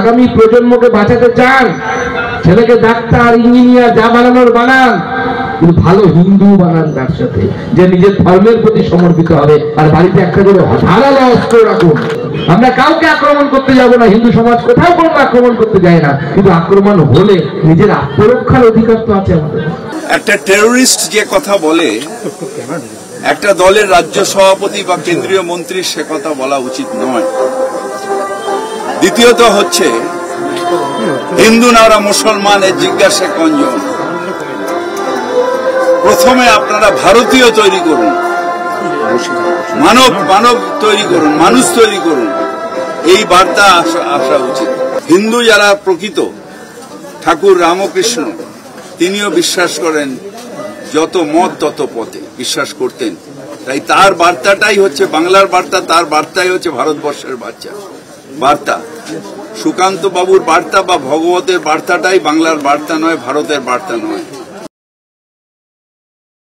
আগামী প্রজন্মকে বাঁচাতে চান, ছেলেকে ডাক্তার ইঞ্জিনিয়ার যা বানানোর বানান, কিন্তু ভালো হিন্দু বানান তার সাথে, যে নিজের ধর্মের প্রতি সমর্পিত হবে। আর বাড়িতে একটা করে ধারালো অস্ত্র রাখুন। আমরা কাউকে আক্রমণ করতে যাব না, হিন্দু সমাজ কোথাও কোনো আক্রমণ করতে যায় না, কিন্তু আক্রমণ হলে নিজের আত্মরক্ষার অধিকার তো আছে আমাদের। একটা টেরোরিস্ট যে কথা বলে একটা দলের রাজ্য সভাপতি বা কেন্দ্রীয় মন্ত্রী, সে কথা বলা উচিত নয়। দ্বিতীয়ত হচ্ছে, হিন্দু না ওরা মুসলমান, এর জিজ্ঞাসা কনজন। প্রথমে আপনারা ভারতীয় তৈরি করুন, মানব তৈরি করুন, মানুষ তৈরি করুন, এই বার্তা আসা উচিত। হিন্দু যারা প্রকৃত, ঠাকুর রামকৃষ্ণ তিনিও বিশ্বাস করেন যত মত তত পথে, বিশ্বাস করতেন। তাই তার বার্তাটাই হচ্ছে বাংলার বার্তা, তার বার্তাই হচ্ছে ভারতবর্ষের বার্তা। সুকান্ত বাবুর বার্তা বা ভগবতের বার্তাটাই বাংলার বার্তা নয়, ভারতের বার্তা নয়।